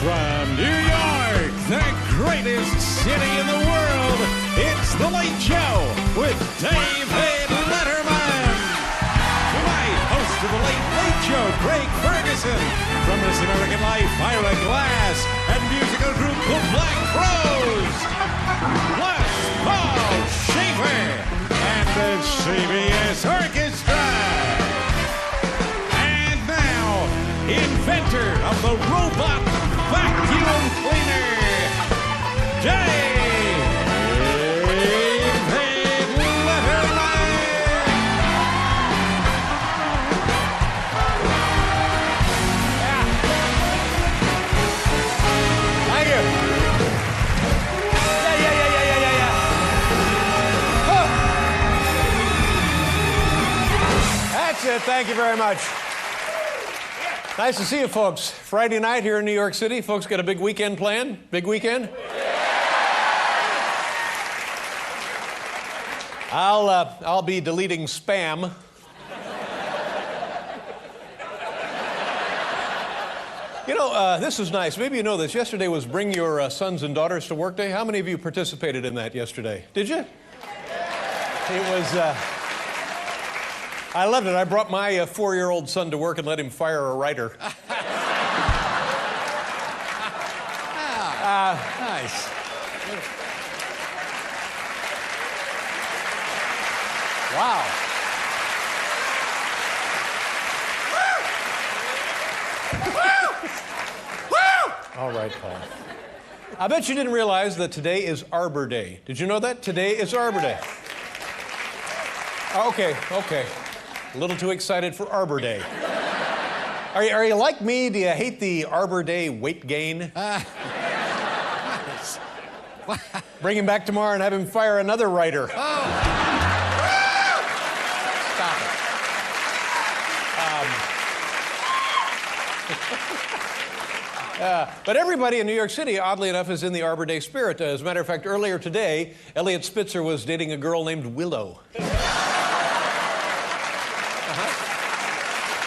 From New York, the greatest city in the world, it's The Late Show with David Letterman. Tonight, host of The Late Show, Craig Ferguson. From This American Life, Ira Glass. And musical group The Black Crowes. Plus, Paul Schaefer and the CBS Orchestra. And now, inventor of the robot vacuum cleaner, David Letterman. Thank you. Yeah. Oh. That's it. Thank you very much. Nice to see you folks. Friday night here in New York City. Folks got a big weekend planned? Big weekend? I'll be deleting spam. You know, this is nice. Maybe you know this. Yesterday was Bring Your Sons and Daughters to Work Day. How many of you participated in that yesterday? Did you? It was... I loved it. I brought my 4-year-old son to work and let him fire a writer. Nice. Wow. All right, Paul. I bet you didn't realize that today is Arbor Day. Did you know that? Today is Arbor Day. Okay. A little too excited for Arbor Day. Are you like me? Do you hate the Arbor Day weight gain? Bring him back tomorrow and have him fire another writer. Oh. Stop it. But everybody in New York City, oddly enough, is in the Arbor Day spirit. As a matter of fact, earlier today, Elliot Spitzer was dating a girl named Willow.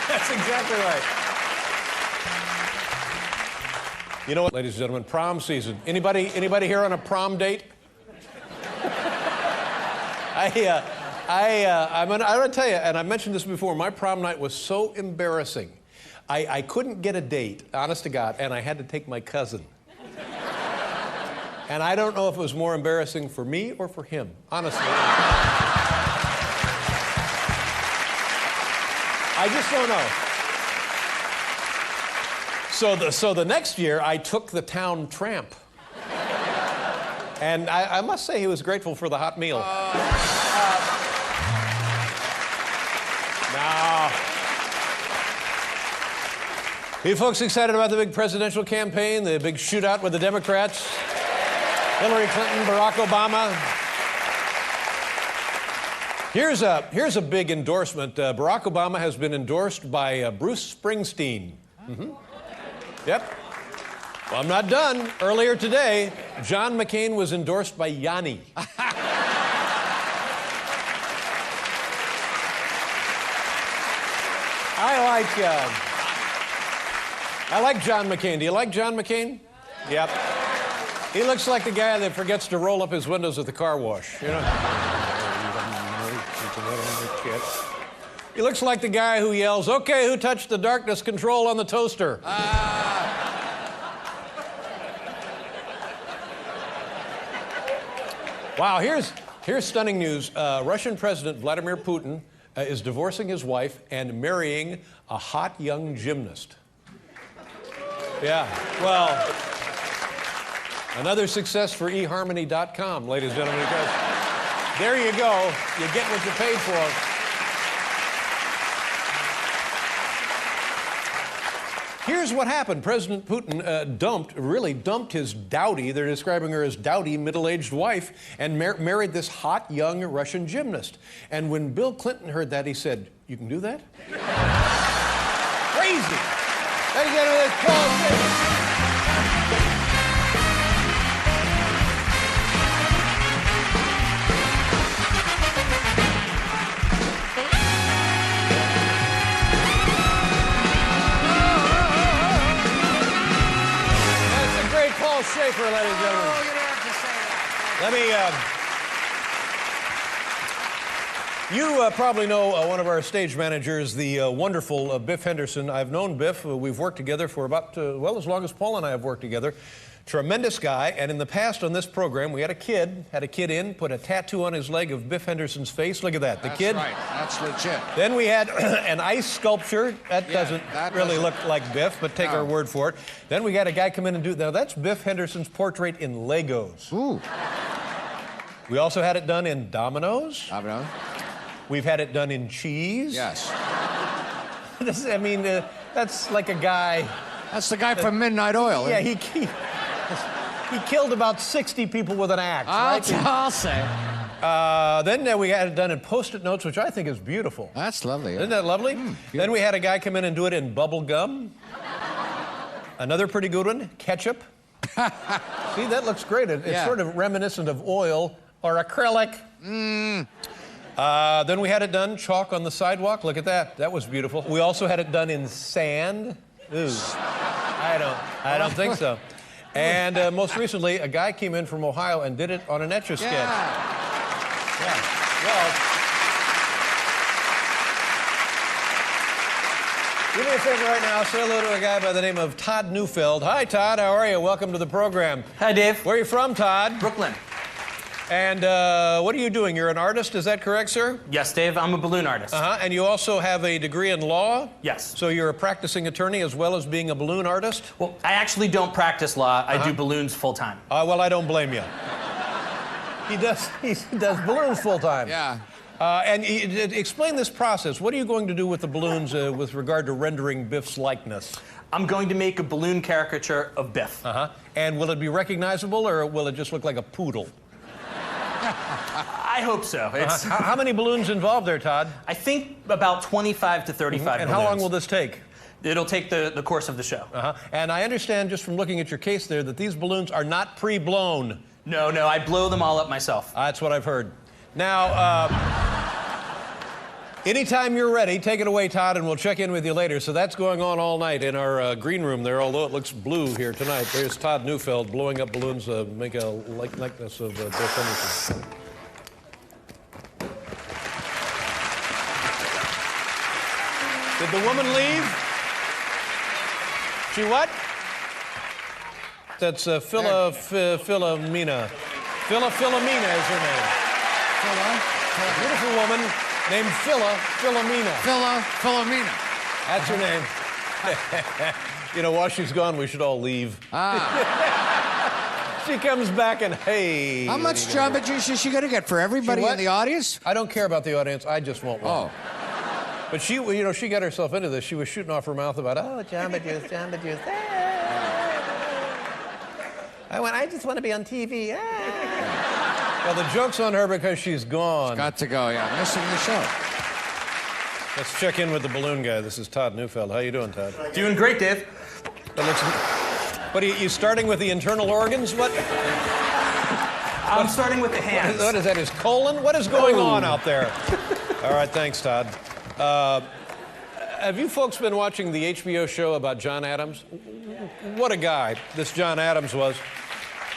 That's exactly right. You know what, ladies and gentlemen, prom season. Anybody here on a prom date? I'm gonna tell you, and I mentioned this before, my prom night was so embarrassing. I couldn't get a date, honest to God, and I had to take my cousin. And I don't know if it was more embarrassing for me or for him, honestly. I just don't know. So the next year, I took the town tramp. And I must say he was grateful for the hot meal. No. You folks excited about the big presidential campaign, the big shootout with the Democrats? Hillary Clinton, Barack Obama. Here's a big endorsement. Barack Obama has been endorsed by Bruce Springsteen. Mm-hmm. Yep. Well, I'm not done. Earlier today, John McCain was endorsed by Yanni. I like John McCain. Do you like John McCain? Yep. He looks like the guy that forgets to roll up his windows at the car wash, you know? He looks like the guy who yells, "Okay, who touched the darkness control on the toaster?" Wow, here's stunning news. Russian President Vladimir Putin is divorcing his wife and marrying a hot young gymnast. Yeah, well, another success for eHarmony.com, ladies and gentlemen, because there you go. You get what you paid for. Here's what happened. President Putin really dumped his dowdy, they're describing her as dowdy, middle-aged wife, and married this hot, young Russian gymnast. And when Bill Clinton heard that, he said, "You can do that?" Crazy. Ladies and gentlemen, it's Paul Schaefer. Schaefer, ladies and gentlemen. Oh, you don't have to say that. Let me, you probably know one of our stage managers, the wonderful Biff Henderson. I've known Biff. We've worked together for about, well, as long as Paul and I have worked together. Tremendous guy. And in the past on this program, we had a kid in, put a tattoo on his leg of Biff Henderson's face. Look at that. The kid. That's right. That's legit. Then we had an ice sculpture. That doesn't really look like Biff, but take our word for it. Then we had a guy come in and do, now that's Biff Henderson's portrait in Legos. Ooh. We also had it done in dominoes. Domino. We've had it done in cheese. Yes. I mean, that's like a guy. That's the guy from Midnight Oil. Yeah, he killed about 60 people with an axe, right? I'll say. Then we had it done in Post-it notes, which I think is beautiful. That's lovely. Isn't that lovely? Then we had a guy come in and do it in bubble gum. Another pretty good one, ketchup. See, that looks great. It's sort of reminiscent of oil or acrylic. Then we had it done chalk on the sidewalk. Look at that. That was beautiful. We also had it done in sand. Ooh. I don't think so. And most recently, a guy came in from Ohio and did it on an Etch-a-Sketch. Yeah. Well, do me a favor right now. Say hello to a guy by the name of Todd Neufeld. Hi, Todd. How are you? Welcome to the program. Hi, Dave. Where are you from, Todd? Brooklyn. And what are you doing? You're an artist, is that correct, sir? Yes, Dave. I'm a balloon artist. And you also have a degree in law? Yes. So you're a practicing attorney as well as being a balloon artist? Well, I actually don't practice law. I do balloons full-time. Well, I don't blame you. He does balloons full-time. Yeah. And explain this process. What are you going to do with the balloons with regard to rendering Biff's likeness? I'm going to make a balloon caricature of Biff. And will it be recognizable, or will it just look like a poodle? I hope so. How many balloons involved there, Todd? I think about 25 to 35 And balloons. how long will this take? It'll take the course of the show. And I understand just from looking at your case there that these balloons are not pre-blown. No, I blow them all up myself. That's what I've heard. Now, anytime you're ready, take it away, Todd, and we'll check in with you later. So that's going on all night in our green room there, although it looks blue here tonight. There's Todd Neufeld blowing up balloons to make a likeness of Biff Henderson. Did the woman leave? She what? That's Philomena. Philomena is her name. A beautiful woman named Philomena. Philomena. That's her name. You know, while she's gone, we should all leave. She comes back and, hey. How much Jamba Juice is she going to get for everybody in the audience? I don't care about the audience. I just want one. Oh. But she, you know, she got herself into this. She was shooting off her mouth about, oh, Jamba Juice, Jamba Juice. I just want to be on TV. Well, the joke's on her because she's gone. She's got to go, yeah. Missing the show. Let's check in with the balloon guy. This is Todd Neufeld. How you doing, Todd? Doing great, Dave. What are you starting with the internal organs? What? I'm starting with the hands. What is that, his colon? What is going on out there? All right, thanks, Todd. Have you folks been watching the HBO show about John Adams? What a guy this John Adams was.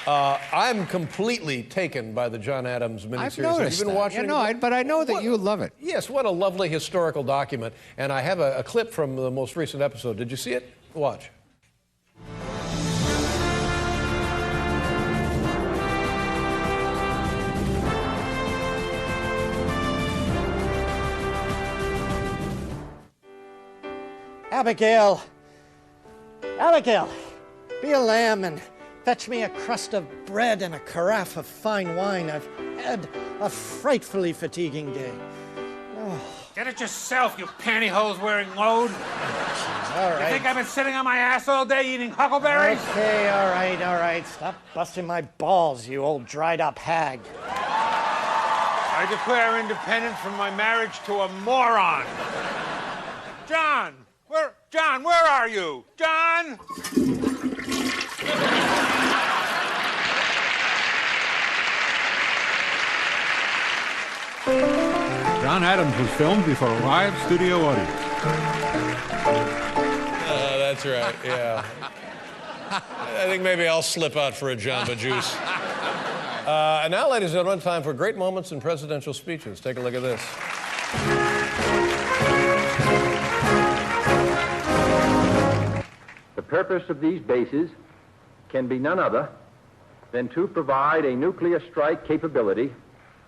I'm completely taken by the John Adams miniseries. I've noticed Have you been watching it? No, but I know that you love it. Yes, what a lovely historical document. And I have a clip from the most recent episode. Did you see it? Watch. Abigail, be a lamb and fetch me a crust of bread and a carafe of fine wine. I've had a frightfully fatiguing day. Get it yourself, you pantyhose-wearing load. All right. You think I've been sitting on my ass all day eating huckleberries? Okay, all right. Stop busting my balls, you old dried-up hag. I declare independence from my marriage to a moron. John, where are you? John? John Adams was filmed before a live studio audience. That's right, yeah. I think maybe I'll slip out for a Jamba Juice. And now, ladies and gentlemen, time for great moments in presidential speeches. Take a look at this. The purpose of these bases can be none other than to provide a nuclear strike capability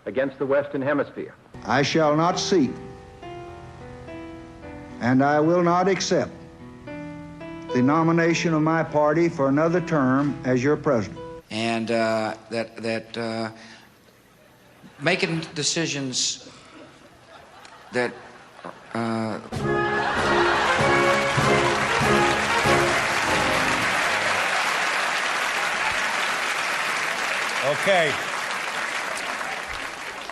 against the Western Hemisphere. I shall not seek, and I will not accept the nomination of my party for another term as your president. And making decisions that Okay.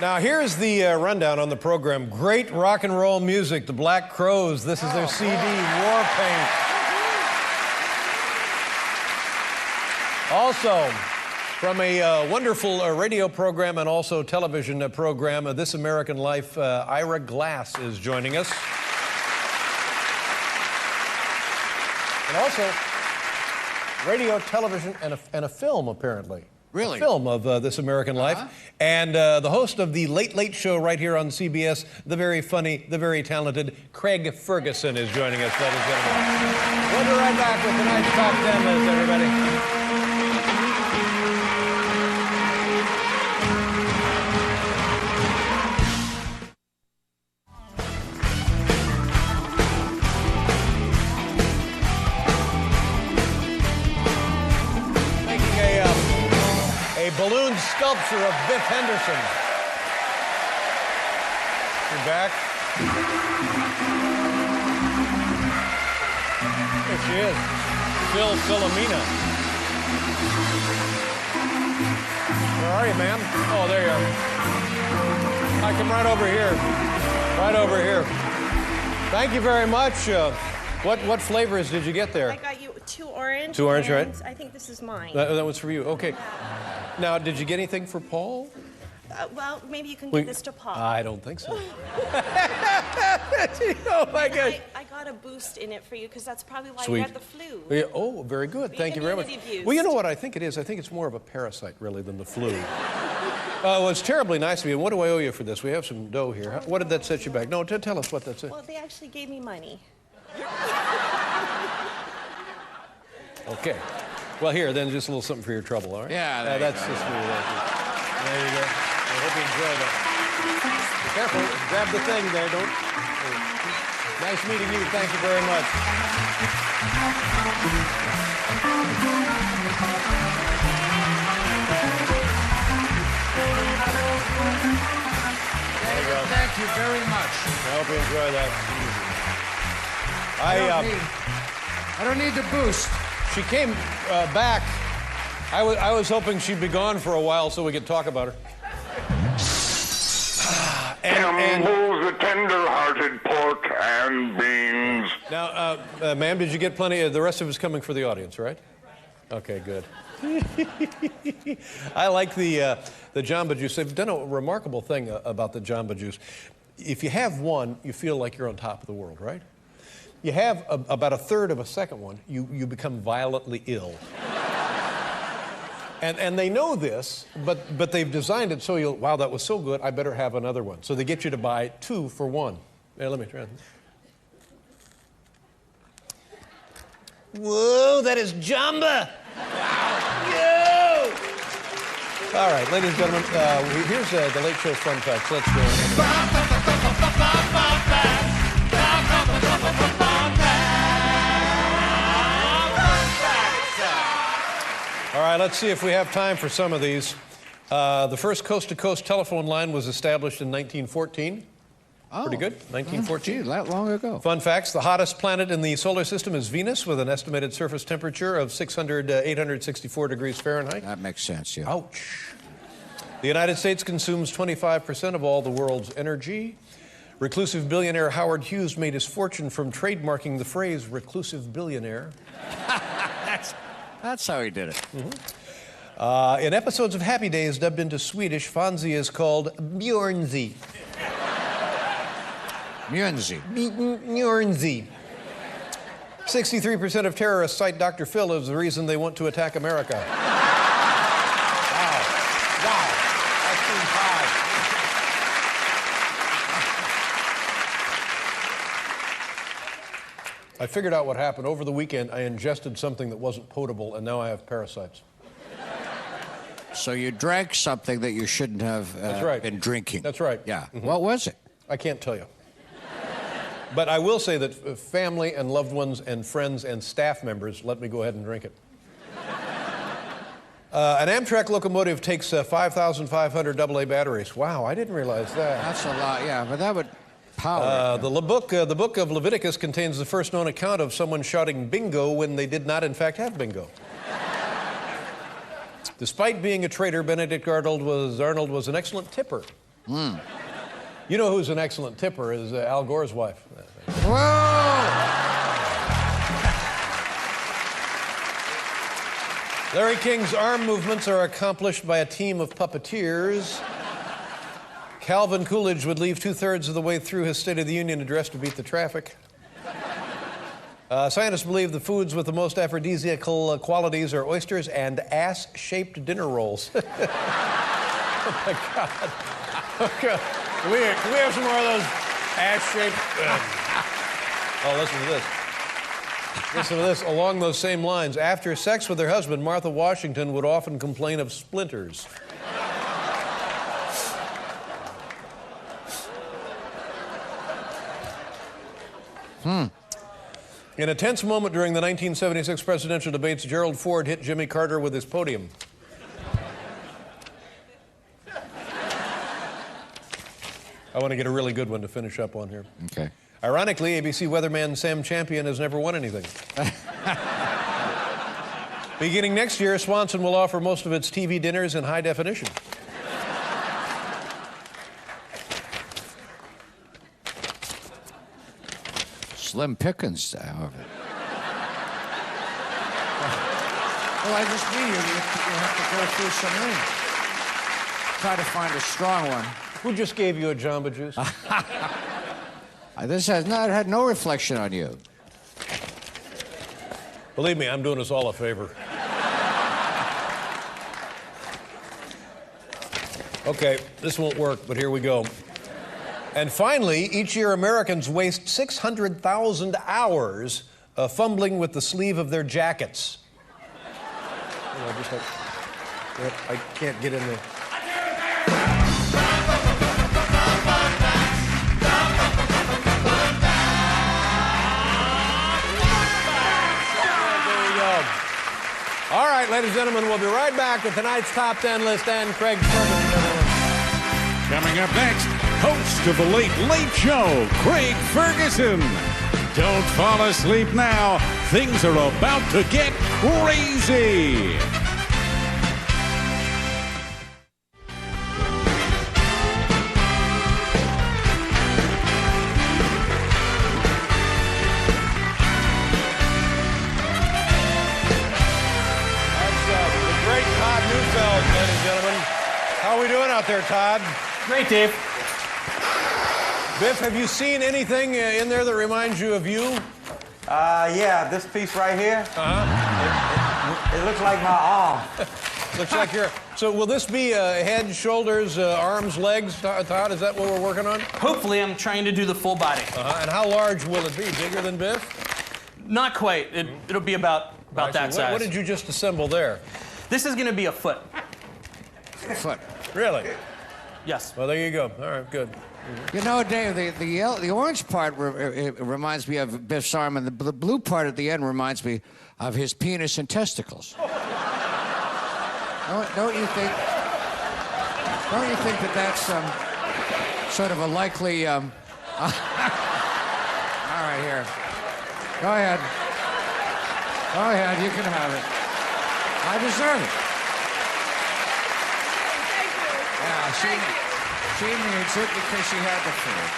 Now, here's the rundown on the program. Great rock and roll music, the Black Crowes. This is their CD, War Paint. Also, from a wonderful radio program and also television program, This American Life, Ira Glass is joining us. And also, radio, television, and a film, apparently. Really? A film of This American Life. And the host of the Late Late Show right here on CBS, the very funny, the very talented Craig Ferguson is joining us, ladies and gentlemen. We'll be right back with tonight's Top 10 list, everybody. Balloon sculpture of Biff Henderson. You're back. There she is. Philomena. Where are you, ma'am? Oh, there you are. I come right over here. Right over here. Thank you very much. What flavors did you get there? I got you 2 orange. 2 orange, right? I think this is mine. That was for you. Okay. Now, did you get anything for Paul? Well, maybe you can give this to Paul. I don't think so. Oh, my God. I got a boost in it for you because that's probably why Sweet. you had the flu. Yeah, oh, very good. Thank you very much. Well, you know what I think it is? I think it's more of a parasite, really, than the flu. Well, it's terribly nice of you. And what do I owe you for this? We have some dough here. What did that set you back? No, tell us what that's it. Well, they actually gave me money. Okay. Well, here, then just a little something for your trouble, all right? Yeah, that's just me. There you go. I hope you enjoy that. Be careful. Grab the thing there. Don't. Nice meeting you. Thank you very much. There you go. Thank you very much. I hope you enjoy that. I don't need the boost. She came back. I was hoping she'd be gone for a while so we could talk about her. Campbell's the tender-hearted pork and beans. Now, ma'am, did you get plenty? The rest of it's coming for the audience, right? Okay, good. I like the Jamba Juice. They've done a remarkable thing about the Jamba Juice. If you have one, you feel like you're on top of the world, right? You have about a third of a second one, you become violently ill. And they know this, but they've designed it so wow, that was so good, I better have another one. So they get you to buy 2 for 1. Here, let me try it. Whoa, that is Jamba! Yo! All right, ladies and gentlemen, here's the Late Show Fun Facts. Let's go. All right, let's see if we have time for some of these. The first coast-to-coast telephone line was established in 1914. Oh. Pretty good, 1914. Gee, that long ago. Fun facts, the hottest planet in the solar system is Venus with an estimated surface temperature of 864 degrees Fahrenheit. That makes sense, yeah. Ouch. The United States consumes 25% of all the world's energy. Reclusive billionaire Howard Hughes made his fortune from trademarking the phrase reclusive billionaire. That's how he did it. Mm-hmm. In episodes of Happy Days dubbed into Swedish, Fonzie is called Bjornzy. Bjornzy. Bjornzy. 63% of terrorists cite Dr. Phil as the reason they want to attack America. Wow. That's team five. I figured out what happened. Over the weekend, I ingested something that wasn't potable, and now I have parasites. So you drank something that you shouldn't have That's right. been drinking. That's right. Yeah. What was it? I can't tell you. But I will say that family and loved ones and friends and staff members let me go ahead and drink it. An Amtrak locomotive takes 5,500 AA batteries. Wow, I didn't realize that. That's a lot, yeah, but that would power. The book of Leviticus contains the first known account of someone shouting bingo when they did not, in fact, have bingo. Despite being a traitor, Benedict Arnold was an excellent tipper. Mm. You know who's an excellent tipper is Al Gore's wife. Whoa! Larry King's arm movements are accomplished by a team of puppeteers. Calvin Coolidge would leave 2/3 of the way through his State of the Union address to beat the traffic. Scientists believe the foods with the most aphrodisiacal qualities are oysters and ass-shaped dinner rolls. Oh, my God. Okay. Can we have some more of those ass-shaped... Oh, listen to this. Listen to this. Along those same lines, after sex with her husband, Martha Washington would often complain of splinters. In a tense moment during the 1976 presidential debates, Gerald Ford hit Jimmy Carter with his podium. I want to get a really good one to finish up on here. Okay. Ironically, ABC weatherman Sam Champion has never won anything. Beginning next year, Swanson will offer most of its TV dinners in high definition. Slim pickings, however. Well, I just mean you have to go through some names. Try to find a strong one. Who just gave you a Jamba Juice? This has not had no reflection on you. Believe me, I'm doing us all a favor. Okay, this won't work, but here we go. And finally, each year Americans waste 600,000 hours fumbling with the sleeve of their jackets. You know, just like, I can't get in there. All right, ladies and gentlemen, we'll be right back with tonight's top 10 list and Craig Ferguson, everyone. Coming up next, host of the Late Late Show, Craig Ferguson. Don't fall asleep now. Things are about to get crazy. How are we doing out there, Todd? Great, Dave. Biff, have you seen anything in there that reminds you of you? Yeah, this piece right here. It looks like my arm. Looks like your... So will this be head, shoulders, arms, legs, Todd? Is that what we're working on? Hopefully, I'm trying to do the full body. And how large will it be? Bigger than Biff? Not quite. It'll be about that size. What did you just assemble there? This is going to be a foot. A foot. Really? Yes. Well, there you go. All right, good. You know, Dave, the orange part reminds me of Biff's arm, and the blue part at the end reminds me of his penis and testicles. Don't you think? Don't you think that that's sort of a likely? All right, here. Go ahead. Go ahead. You can have it. I deserve it. Yeah, she needs it because she had the food.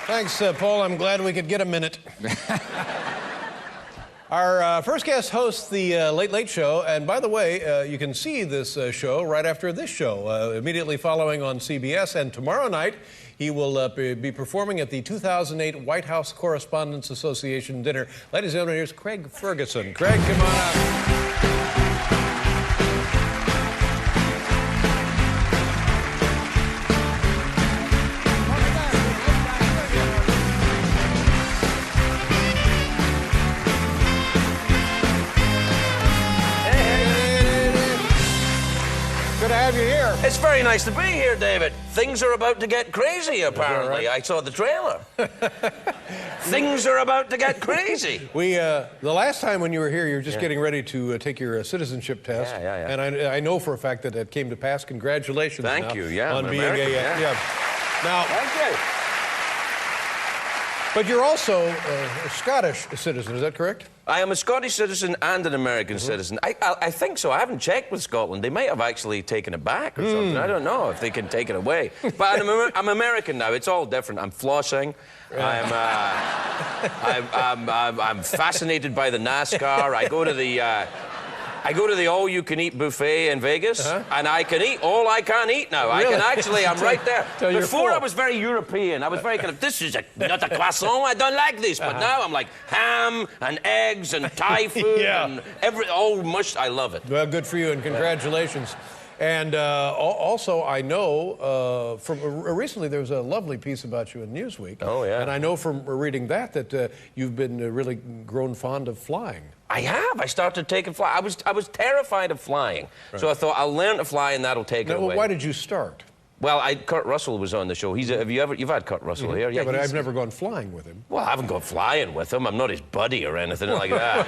Thanks, Paul. I'm glad we could get a minute. Our first guest hosts the Late Late Show, and by the way, you can see this show right after this show, immediately following on CBS, and tomorrow night he will be performing at the 2008 White House Correspondents Association dinner. Ladies and gentlemen, here's Craig Ferguson. Craig, come on up. Have you here. It's very nice to be here, David. Things are about to get crazy, apparently. Right? I saw the trailer. Things are about to get crazy. The last time when you were here, you were just getting ready to take your citizenship test. Yeah. And I know for a fact that it came to pass. Congratulations. Thank you, on being American, a Now, thank you. But you're also a Scottish citizen, is that correct? I am a Scottish citizen and an American citizen. I think so. I haven't checked with Scotland. They might have actually taken it back or something. I don't know if they can take it away. But I'm American now. It's all different. I'm flossing. I'm fascinated by the NASCAR. I go to the all-you-can-eat buffet in Vegas, and I can eat all I can eat now. Really? I can actually, I'm right there. Before, full. I was very European. I was very kind of, this is not a croissant, I don't like this. But now I'm like ham and eggs and Thai food and all mush. I love it. Well, good for you, and congratulations. And also, I know from recently there was a lovely piece about you in Newsweek. Oh, yeah. And I know from reading that you've been really grown fond of flying. I have. I started taking fly. I was terrified of flying, so I thought I'll learn to fly and that'll take it away. Well, why did you start? Well, Kurt Russell was on the show. You've had Kurt Russell here? Yeah, but I've never gone flying with him. Well, I haven't gone flying with him. I'm not his buddy or anything like that.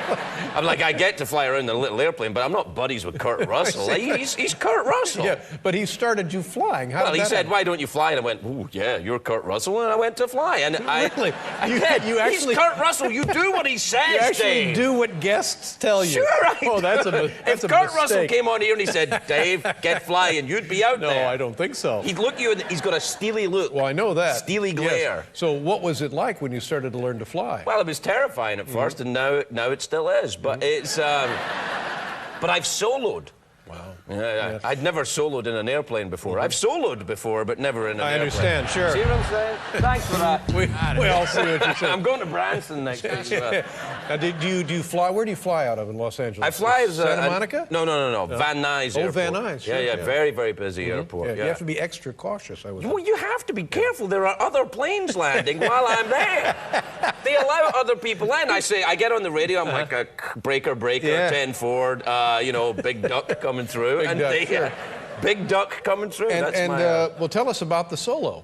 I'm like, I get to fly around in a little airplane, but I'm not buddies with Kurt Russell. He's Kurt Russell. Yeah, but he started you flying. How well, did he that said, happen? why don't you fly? And I went, ooh, yeah, you're Kurt Russell. And I went to fly. And Really? He's Kurt Russell. You do what he says, You actually Dave. do what guests tell you. Sure, I Oh, that's a If Kurt Russell came on here and he said, Dave, get flying, you'd be out there. No, I don't think so. He'd look you in he's got a steely look. Well, I know that. Steely glare. Yes. So what was it like when you started to learn to fly? Well, it was terrifying at first, and now it still is. But it's... but I've soloed. Wow. Yeah. I'd never soloed in an airplane before. I've soloed before, but never in an airplane. I understand, sure. See what I'm saying? Thanks for that. We all see what you're saying. I'm going to Branson next week as well. Now, do you fly? Where do you fly out of in Los Angeles? I fly as Santa Monica? No. Van Nuys Airport. Van Nuys. Sure, Yeah, very, very busy airport. Yeah, you have to be extra cautious, I would Well, you have to be careful. There are other planes landing while I'm there. They allow other people in. I get on the radio, I'm like a breaker, 10-4, big duck coming through. Big duck coming through. Well, tell us about the solo.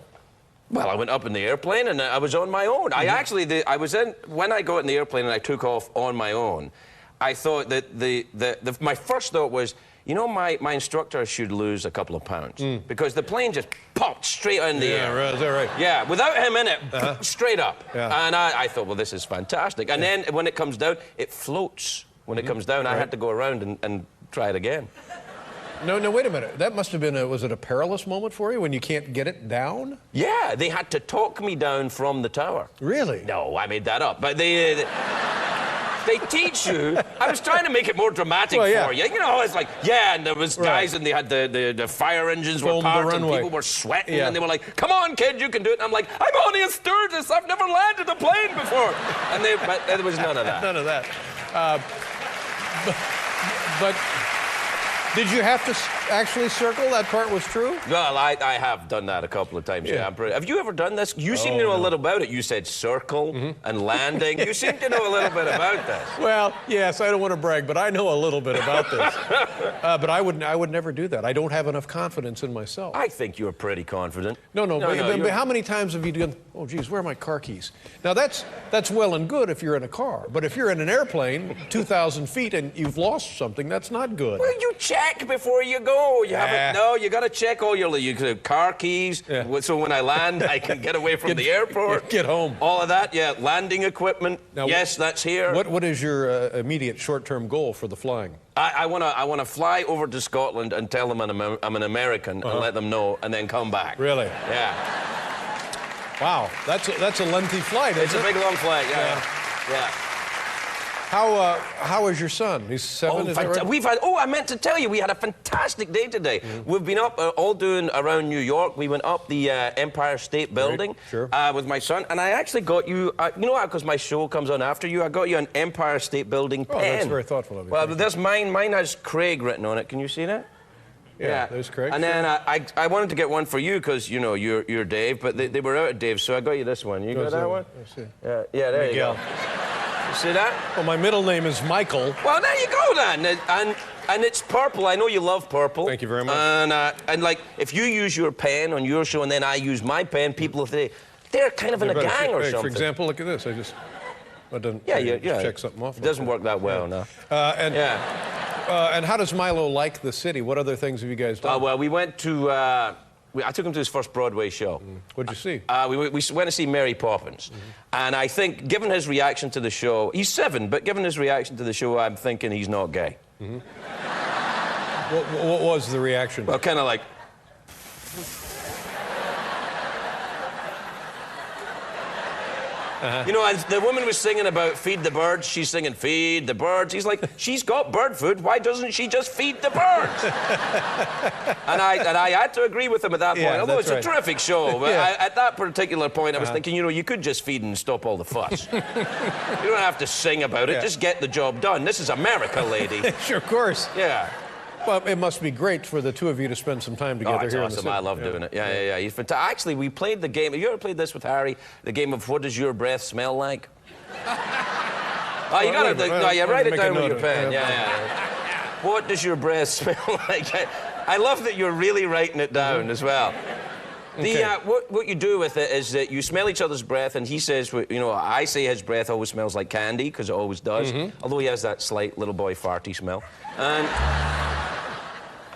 Well, I went up in the airplane and I was on my own. When I got in the airplane and I took off on my own, I thought that my first thought was, my instructor should lose a couple of pounds because the plane just popped straight in the air. Right, is that right? Yeah, without him in it, straight up. Yeah. And I thought, well, this is fantastic. And then when it comes down, it floats. When it comes down, I had to go around and try it again. No, wait a minute. That must have been was it a perilous moment for you when you can't get it down? Yeah, they had to talk me down from the tower. Really? No, I made that up. But they teach you. I was trying to make it more dramatic for you. It's like, and there was guys and they had the fire engines were parked and people were sweating and they were like, come on, kid, you can do it. And I'm like, I'm only a stewardess. I've never landed a plane before. And but there was none of that. None of that. But did you have to actually circle? That part was true? Well, I have done that a couple of times, yeah. Have you ever done this? You seem to know a little about it. You said circle and landing. You seem to know a little bit about this. Well, yes, I don't want to brag, but I know a little bit about this. But I would never do that. I don't have enough confidence in myself. I think you're pretty confident. But how many times have you done, oh, geez, where are my car keys? Now, that's well and good if you're in a car. But if you're in an airplane, 2,000 feet, and you've lost something, that's not good. Well, you check before you go. You got to check all your car keys. Yeah. So when I land, I can get away from the airport. Get home. All of that, landing equipment. Now, yes, that's here. What is your immediate short-term goal for the flying? I want to fly over to Scotland and tell them I'm an American and let them know, and then come back. Really? Yeah. Wow, that's a lengthy flight, isn't it? It's a big, long flight, yeah. How is your son? He's 7. Is that right? We've had. Oh, I meant to tell you, we had a fantastic day today. We've been up all doing around New York. We went up the Empire State Building with my son, and I actually got you. You know, because my show comes on after you, I got you an Empire State Building pen. Oh, that's very thoughtful of you. Well, there's mine. Mine has Craig written on it. Can you see that? Yeah, there's Craig. And then I wanted to get one for you because, you know, you're Dave, but they were out of Dave, so I got you this one. You got that one? Let's see. Yeah, there Miguel. you go. You see that? Well, my middle name is Michael. Well, there you go, then. And it's purple. I know you love purple. Thank you very much. And like, if you use your pen on your show and then I use my pen, people will say, they're kind of in a gang or something. For example, look at this. I just check something off. It doesn't work that well, no. And how does Milo like the city? What other things have you guys done? Well, we went to... I took him to his first Broadway show. What'd you see? We went to see Mary Poppins. And I think, given his reaction to the show... He's 7, but given his reaction to the show, I'm thinking he's not gay. What was the reaction? Well, kind of like... You know, as the woman was singing about feed the birds, she's singing feed the birds. He's like, she's got bird food, why doesn't she just feed the birds? and I had to agree with him at that point, although it's a terrific show. But at that particular point, I was thinking, you know, you could just feed and stop all the fuss. You don't have to sing about it, just get the job done. This is America, lady. Sure, of course. Yeah. Well, it must be great for the two of you to spend some time together it's here awesome. in the city. I love doing it. Yeah. He's fantastic. Actually, we played the game. Have you ever played this with Harry? The game of what does your breath smell like? Oh, you got it. No, write it down with your pen. What does your breath smell like? I love that you're really writing it down as well. What you do with it is that you smell each other's breath, and he says, you know, I say his breath always smells like candy, because it always does, although he has that slight little boy farty smell.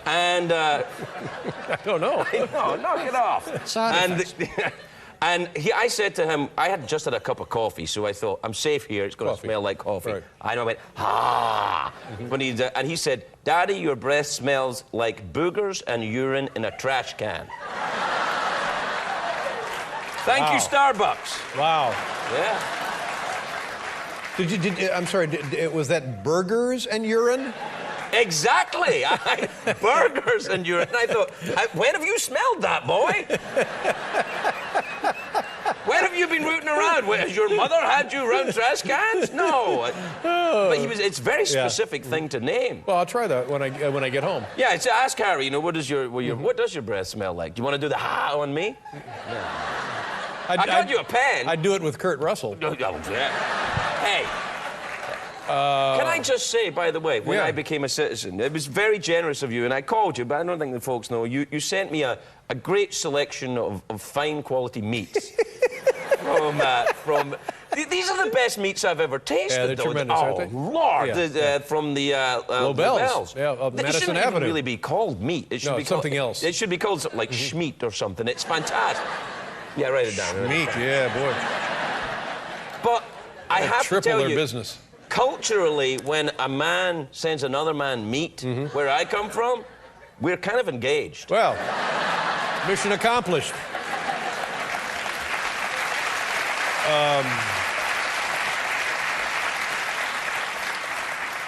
And I don't know. No, knock it off. I said to him, I had just had a cup of coffee, so I thought, I'm safe here. It's going to smell like coffee. Right. I went, and he said, Daddy, your breath smells like boogers and urine in a trash can. Thank you, Starbucks. Wow. Yeah. I'm sorry, was that burgers and urine? Exactly. Burgers and urine. And I thought, when have you smelled that, boy? When have you been rooting around? Has your mother had you around trash cans? No. But it's a very specific thing to name. Well, I'll try that when I get home. Yeah, ask Harry, you know, what does your breath smell like? Do you want to do the ha on me? Yeah. I got you a pen. I'd do it with Kurt Russell. Hey. Can I just say, by the way, when I became a citizen, it was very generous of you, and I called you, but I don't think the folks know, you sent me a great selection of fine quality meats. These are the best meats I've ever tasted. Yeah, they're tremendous, aren't they? Lord, from the Lobels. Yeah, of Madison shouldn't Avenue. Even really be called meat. It should be something else. It should be called something like schmeat or something. It's fantastic. Yeah, write it down. Schmeat, yeah, boy. But I have to tell you, business. Culturally, when a man sends another man meat, where I come from, we're kind of engaged. Well, mission accomplished.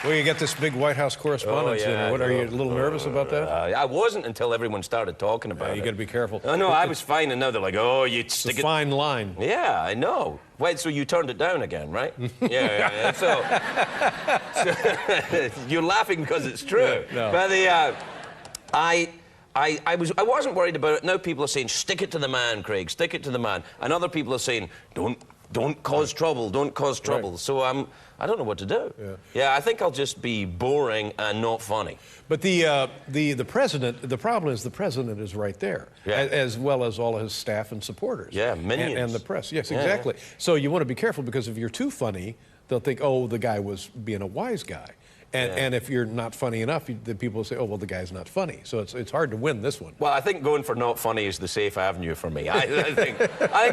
Well, you get this big White House correspondence in. What, are you a little nervous about that? I wasn't until everyone started talking about it. You got to be careful. Oh, no, I was fine, and now they're like, oh, you stick it's a fine line. Yeah, I know. Wait, so you turned it down again, right? Yeah. So you're laughing because it's true. No. But I wasn't worried about it. Now people are saying, stick it to the man, Craig, stick it to the man. And other people are saying, don't cause trouble, don't cause trouble. Right. So I don't know what to do. Yeah, I think I'll just be boring and not funny. But the president, the problem is the president is right there, as well as all of his staff and supporters. Yeah, minions. And the press. Yes, exactly. So you want to be careful, because if you're too funny, they'll think, oh, the guy was being a wise guy. And if you're not funny enough, the people will say, oh, well, the guy's not funny. So it's hard to win this one. Well, I think going for not funny is the safe avenue for me. I think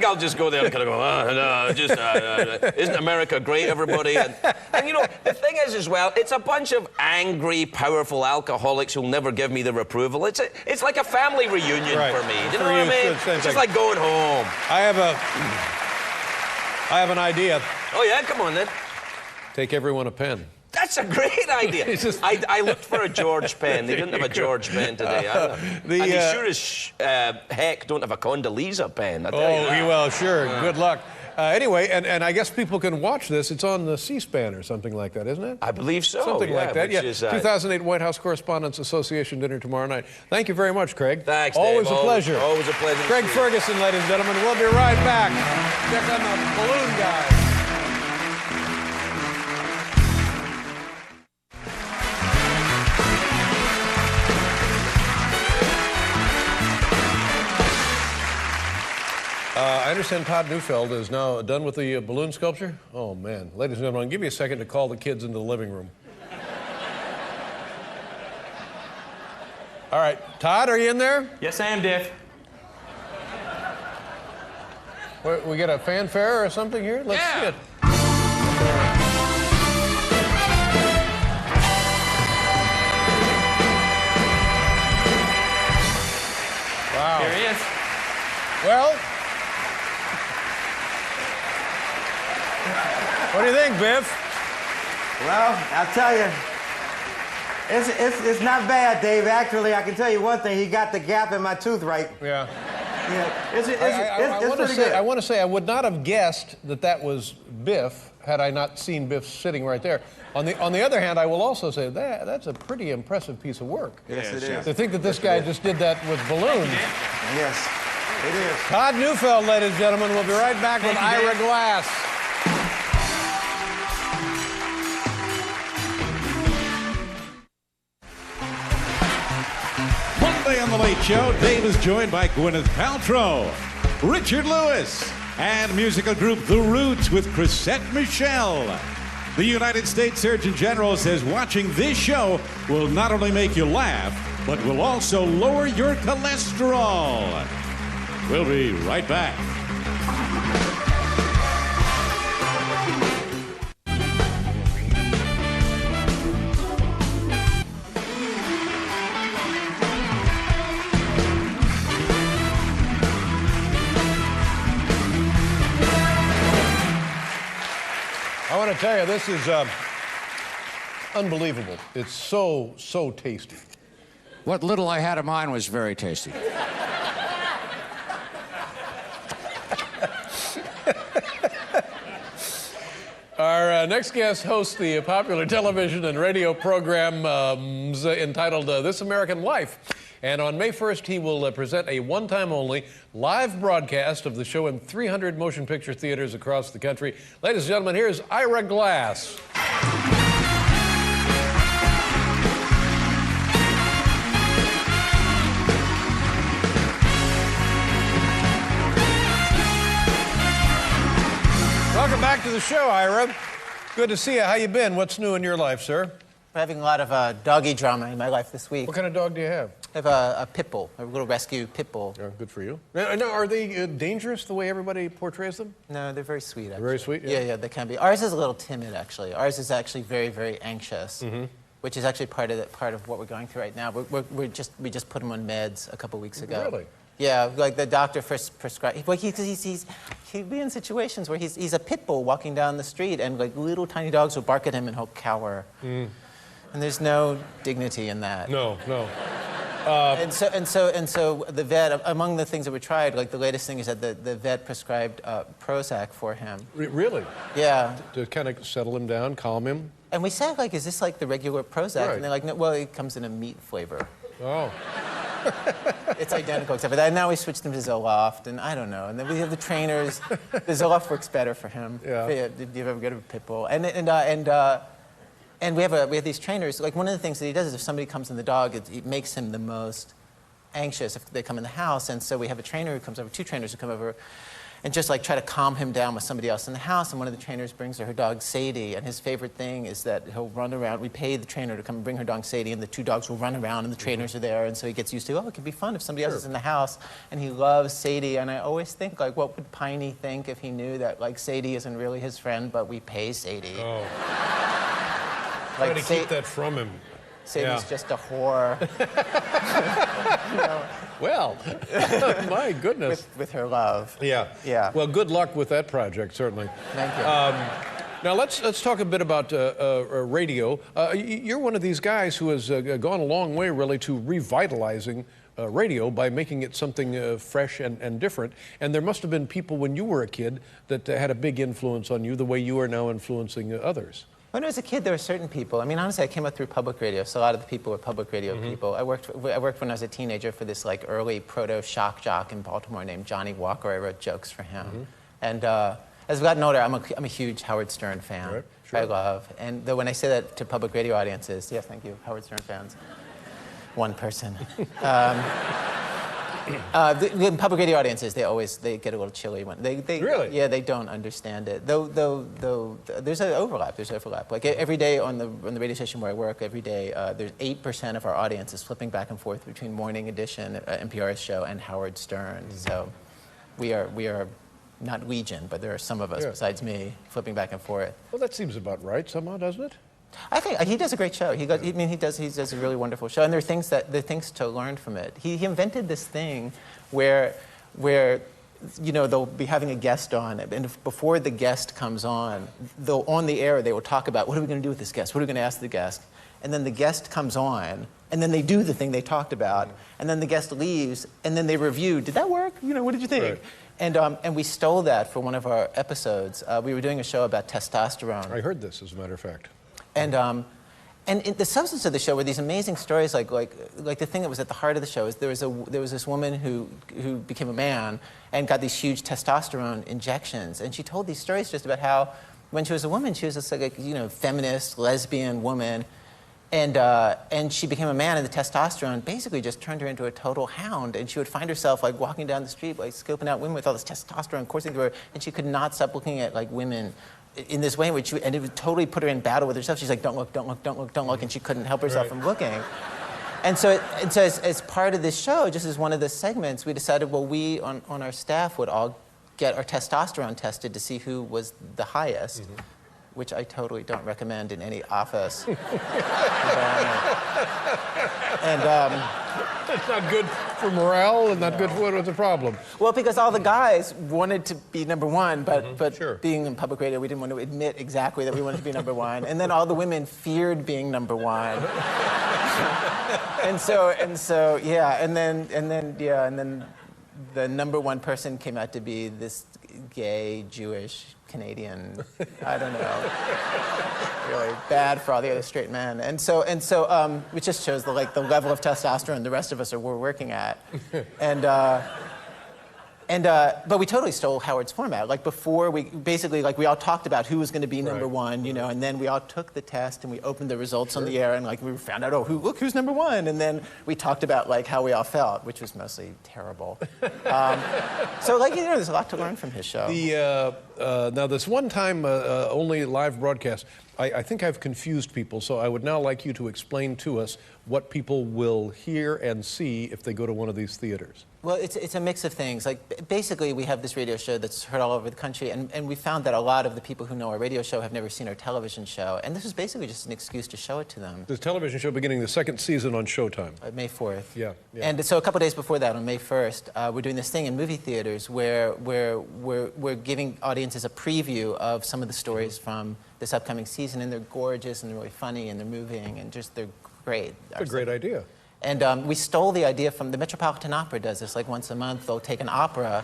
I'll just go there and kind of go, isn't America great, everybody? And you know, the thing is as well, it's a bunch of angry, powerful alcoholics who'll never give me their approval. It's like a family reunion for me. Do you know what I mean? It's just like going home. I have an idea. Oh, yeah? Come on, then. Take everyone a pen. That's a great idea. I looked for a George pen. They didn't have a George pen today either. And they sure as heck don't have a Condoleezza pen. I tell you that. Well, sure. Good luck. Anyway, and I guess people can watch this. It's on the C-SPAN or something like that, isn't it? I believe so. Something like that. Yeah. Is, 2008 White House Correspondents Association dinner tomorrow night. Thank you very much, Craig. Thanks, Always Dave. a pleasure. Always a pleasure. Craig Ferguson, ladies and gentlemen. We'll be right back. Check on the balloon guy. I understand Todd Neufeld is now done with the balloon sculpture. Oh, man. Ladies and gentlemen, give me a second to call the kids into the living room. All right. Todd, are you in there? Yes, I am, Dave. We get a fanfare or something here? Let's see it. Wow. Here he is. Well, what do you think, Biff? Well, I'll tell you, it's not bad, Dave. Actually, I can tell you one thing. He got the gap in my tooth right. Yeah. Yeah. It's pretty good. I want to say I would not have guessed that was Biff had I not seen Biff sitting right there. On the other hand, I will also say that's a pretty impressive piece of work. Yes, it is. To think that this guy just did that with balloons. Yes, it is. Todd Neufeld, ladies and gentlemen. We'll be right back with Ira Glass. Monday on The Late Show, Dave is joined by Gwyneth Paltrow, Richard Lewis, and musical group The Roots with Chrisette Michele. The United States Surgeon General says watching this show will not only make you laugh, but will also lower your cholesterol. We'll be right back. I want to tell you, this is unbelievable. It's so tasty. What little I had of mine was very tasty. Our next guest hosts the popular television and radio program entitled This American Life. And on May 1st, he will present a one-time-only live broadcast of the show in 300 motion picture theaters across the country. Ladies and gentlemen, here's Ira Glass. Welcome back to the show, Ira. Good to see you. How you been? What's new in your life, sir? We're having a lot of doggy drama in my life this week. What kind of dog do you have? I have a pit bull, a little rescue pit bull. Oh, good for you. Now, are they dangerous the way everybody portrays them? No, they're very sweet, actually. Very sweet? Yeah, they can be. Ours is a little timid, actually. Ours is actually very, very anxious, which is actually part of what we're going through right now. We just put him on meds a couple weeks ago. Really? Yeah, like the doctor first prescribed. Well, he'd be in situations where he's a pit bull walking down the street, and like little tiny dogs will bark at him and he'll cower. And there's no dignity in that. No. And so the vet, among the things that we tried, like the latest thing is that the vet prescribed Prozac for him. Really? Yeah. To kind of settle him down, calm him? And we said, like, is this like the regular Prozac? Right. And they're like, no, well, it comes in a meat flavor. Oh. It's identical, except for that. Now we switched him to Zoloft, and I don't know. And then we have the trainers. The Zoloft works better for him. Yeah. Did you ever go to a pit bull? And we have these trainers. Like, one of the things that he does is if somebody comes in the dog, it makes him the most anxious if they come in the house. And so we have a trainer who comes over, two trainers who come over, and just like try to calm him down with somebody else in the house. And one of the trainers brings her dog Sadie, and his favorite thing is that he'll run around. We pay the trainer to come and bring her dog Sadie, and the two dogs will run around, and the trainers are there. And so he gets used to, oh, it could be fun if somebody else is in the house. And he loves Sadie. And I always think, like, what would Piney think if he knew that, like, Sadie isn't really his friend, but we pay Sadie? Oh. Like, try to keep that from him. Sadie's just a whore. You know? Well, my goodness. With her love. Yeah. Yeah. Well, good luck with that project, certainly. Thank you. Now let's talk a bit about radio. You're one of these guys who has gone a long way, really, to revitalizing radio by making it something fresh and different. And there must have been people when you were a kid that had a big influence on you, the way you are now influencing others. When I was a kid, there were certain people. I mean, honestly, I came up through public radio, so a lot of the people were public radio people. I worked when I was a teenager for this like early proto-shock jock in Baltimore named Johnny Walker. I wrote jokes for him. And as I've gotten older, I'm a huge Howard Stern fan. Right, sure. I love. And though when I say that to public radio audiences, yes, thank you, Howard Stern fans. One person. The public radio audiences, they get a little chilly when they really? Yeah, they don't understand it. Though there's an overlap. Like every day on the radio station where I work, every day there's 8% of our audience is flipping back and forth between Morning Edition, NPR's show, and Howard Stern. So we are not legion, but there are some of us besides me flipping back and forth. Well, that seems about right somehow, doesn't it? I think he does a great show. He does a really wonderful show, and there are things to learn from it. He invented this thing where you know, they'll be having a guest on, and before the guest comes on the air they will talk about what are we going to do with this guest, what are we going to ask the guest, and then the guest comes on, and then they do the thing they talked about, and then the guest leaves, and then they review. Did that work? You know, what did you think? Right. And we stole that for one of our episodes. We were doing a show about testosterone. I heard this, as a matter of fact. And the substance of the show were these amazing stories, like the thing that was at the heart of the show is there was this woman who became a man and got these huge testosterone injections, and she told these stories just about how when she was a woman she was this like you know feminist lesbian woman, and she became a man, and the testosterone basically just turned her into a total hound, and she would find herself like walking down the street like scoping out women with all this testosterone coursing through her, and she could not stop looking at like women in this way, and it would totally put her in battle with herself. She's like, don't look, don't look, don't look, don't look, and she couldn't help herself from looking. And so as part of this show, just as one of the segments, we decided, well, we on our staff would all get our testosterone tested to see who was the highest, which I totally don't recommend in any office environment. And it's not good for morale and not good for what's the problem. Well, because all the guys wanted to be number one, but being in public radio, we didn't want to admit exactly that we wanted to be number one. And then all the women feared being number one. and then the number one person came out to be this gay Jewish Canadian, I don't know, really bad for all the other straight men, and so it just shows the level of testosterone the rest of us were working at, but we totally stole Howard's format. Like before, we all talked about who was going to be number one, you know, and then we all took the test and we opened the results on the air, and we found out, look who's number one, and then we talked about how we all felt, which was mostly terrible. So there's a lot to learn from his show. Now this one time only live broadcast, I think I've confused people, so I would now like you to explain to us what people will hear and see if they go to one of these theaters. Well, it's a mix of things. Like, basically, we have this radio show that's heard all over the country, and we found that a lot of the people who know our radio show have never seen our television show, and this is basically just an excuse to show it to them. This television show beginning the second season on Showtime. May 4th. Yeah. And so a couple days before that, on May 1st, we're doing this thing in movie theaters where we're giving audiences a preview of some of the stories from this upcoming season, and they're gorgeous, and they're really funny, and they're moving, and just they're great. That's a great idea. And we stole the idea from the Metropolitan Opera. Does this once a month. They'll take an opera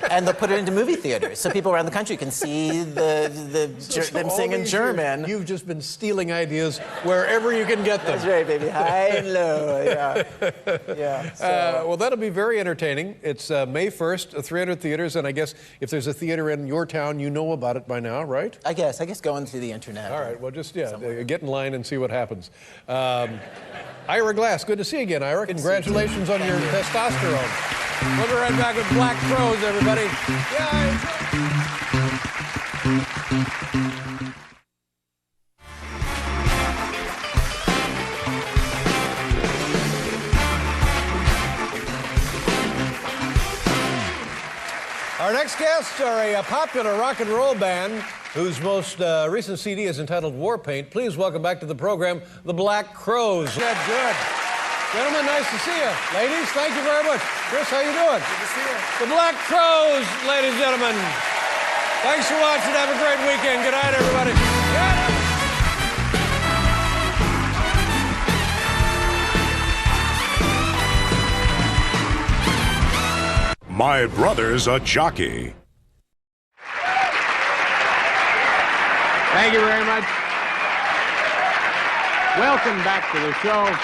and they'll put it into movie theaters so people around the country can see them sing in German. You've just been stealing ideas wherever you can get them. That's right, baby. High and low. Yeah. Well, that'll be very entertaining. It's May 1st, 300 theaters, and I guess if there's a theater in your town, you know about it by now, right? I guess going through the internet. All right. Well, just get in line and see what happens. Ira Glass, good to see you again, Ira. Congratulations on your testosterone. We'll be right back with Black Crows, everybody. Our next guests are a popular rock and roll band whose most recent CD is entitled War Paint. Please welcome back to the program, the Black Crows. Good. Gentlemen, nice to see you. Ladies, thank you very much. Chris, how you doing? Good to see you. The Black Crows, ladies and gentlemen. Thanks for watching. Have a great weekend. Good night, everybody. Good night. My brother's a jockey. Thank you very much. Welcome back to the show.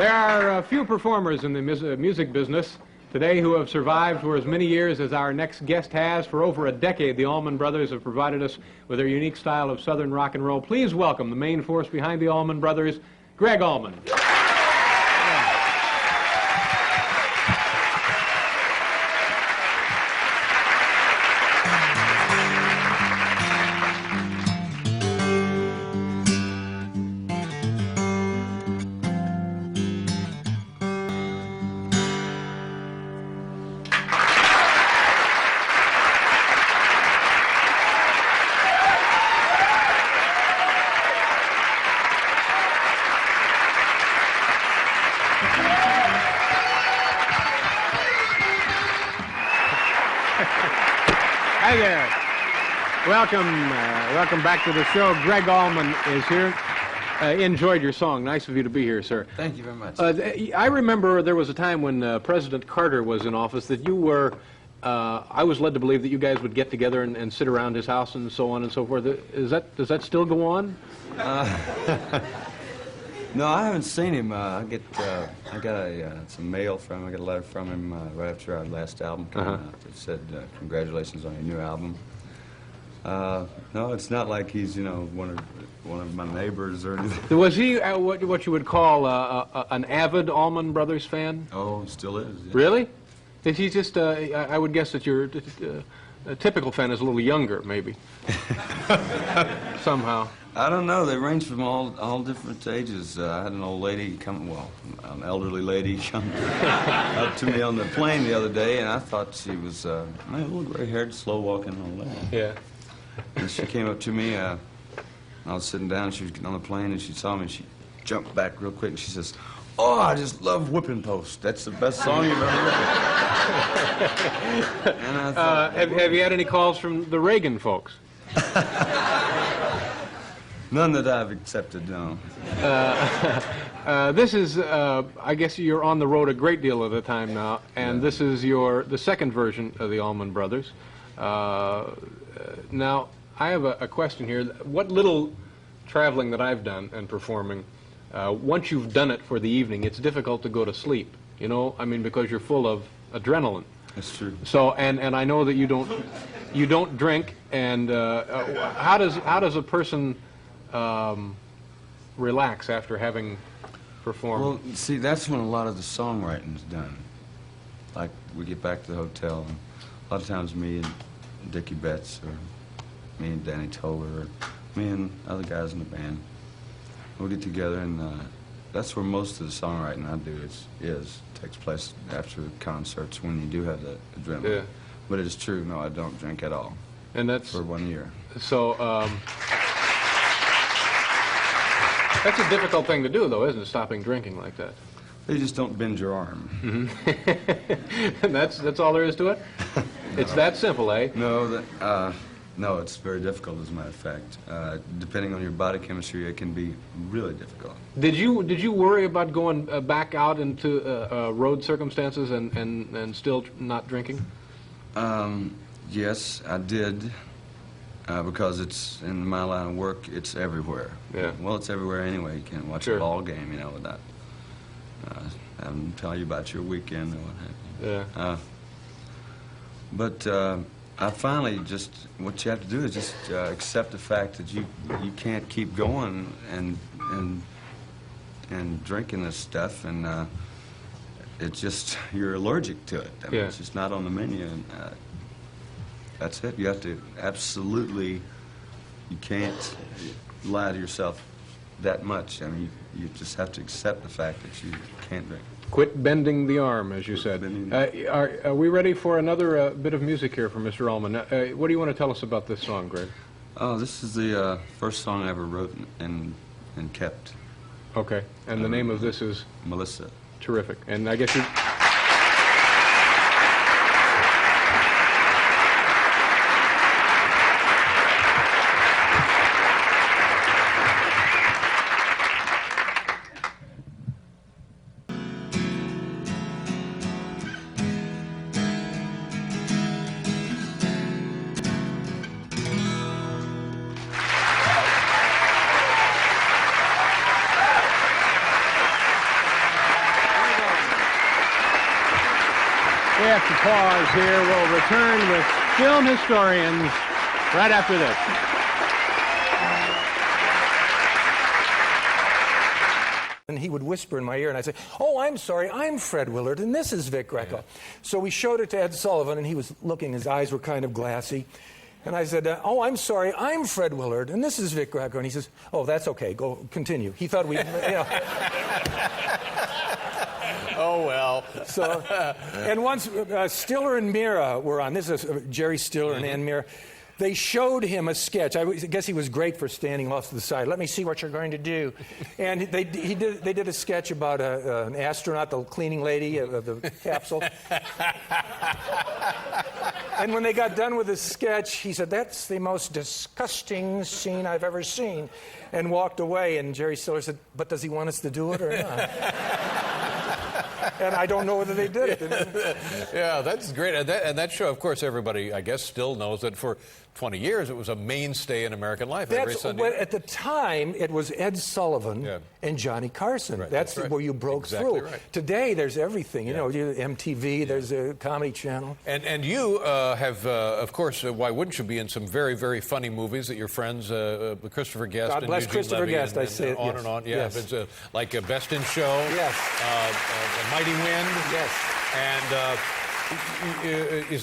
There are a few performers in the music business today who have survived for as many years as our next guest has. For over a decade, the Allman Brothers have provided us with their unique style of Southern rock and roll. Please welcome the main force behind the Allman Brothers, Gregg Allman. Hi there. Welcome back to the show. Gregg Allman is here. Enjoyed your song. Nice of you to be here, sir. Thank you very much. I remember there was a time when President Carter was in office that you were, I was led to believe that you guys would get together and sit around his house and so on and so forth. Does that still go on? No, I haven't seen him. I got some mail from him. I got a letter from him right after our last album came out that said, congratulations on your new album. No, it's not like he's, one of my neighbors or anything. Was he what you would call an avid Allman Brothers fan? Oh, still is. Yeah. Really? Is he just, I would guess that your typical fan is a little younger, maybe. Somehow. I don't know. They range from all different ages. I had an old lady an elderly lady come up to me on the plane the other day, and I thought she was a little gray-haired, slow-walking old lady. Yeah. And she came up to me. I was sitting down. She was getting on the plane, and she saw me. And she jumped back real quick, and she says, "Oh, I just love Whipping Post. That's the best song you've ever written." And I thought, have you had any calls from the Reagan folks? None that I've accepted, no. This is, I guess you're on the road a great deal of the time now, and this is the second version of the Allman Brothers. Now, I have a question here. What little traveling that I've done and performing, once you've done it for the evening, it's difficult to go to sleep, because you're full of adrenaline. That's true. So, and I know that you don't drink, and how does a person relax after having performed? Well, see, that's when a lot of the songwriting's done. Like, we get back to the hotel, and a lot of times me and Dickie Betts, or me and Danny Toller, or me and other guys in the band, we'll get together, and that's where most of the songwriting I do takes place after the concerts, when you do have that adrenaline. Yeah. But it is true, no, I don't drink at all. And that's for 1 year. So, that's a difficult thing to do, though, isn't it? Stopping drinking like that. You just don't bend your arm. And that's all there is to it? No. It's that simple, eh? No, no, it's very difficult, as a matter of fact. Depending on your body chemistry, it can be really difficult. Did you worry about going back out into road circumstances and still not drinking? Yes, I did. Because it's in my line of work, it's everywhere. Yeah. Well, it's everywhere anyway. You can't watch a ball game, without having to tell you about your weekend or what have you. Yeah. But I finally what you have to do is just accept the fact that you can't keep going and drinking this stuff, and it's just, you're allergic to it. I mean, it's just not on the menu. And, that's it. You have to absolutely, you can't lie to yourself that much. I mean, you just have to accept the fact that you can't drink. Quit bending the arm, as you said. Are we ready for another bit of music here from Mr. Allman? What do you want to tell us about this song, Greg? Oh, this is the first song I ever wrote and kept. Okay. And the name of this is? Melissa. Terrific. And I guess you... to pause here. We'll return with film historians right after this. And he would whisper in my ear, and I'd say, "Oh, I'm sorry, I'm Fred Willard, and this is Vic Greco." Yeah. So we showed it to Ed Sullivan, and he was looking, his eyes were kind of glassy. And I said, "Oh, I'm sorry, I'm Fred Willard, and this is Vic Greco." And he says, "Oh, that's okay, go continue." He thought we, you know. Oh, well. So, and once Stiller and Mira were on, this is Jerry Stiller and Ann Mira. They showed him a sketch. I guess he was great for standing off to the side. "Let me see what you're going to do." And they did a sketch about an astronaut, the cleaning lady of the capsule. And when they got done with the sketch, he said, "That's the most disgusting scene I've ever seen," and walked away. And Jerry Stiller said, "But does he want us to do it or not?" And I don't know whether they did it. Yeah, that's great. And that show, of course, everybody, I guess, still knows that for 20 years it was a mainstay in American life. Every Sunday. Well, at the time, it was Ed Sullivan and Johnny Carson. Right, that's right. where you broke through. Right. Today, there's everything. You know, MTV, there's a Comedy Channel. And you have, of course, why wouldn't you be in some very, very funny movies that your friends, Christopher Guest God and bless Eugene Christopher Levy Guest, and, I say it. on and on. Yeah, yes. It's like Best in Show. Yes. Mighty Wind. Yes. And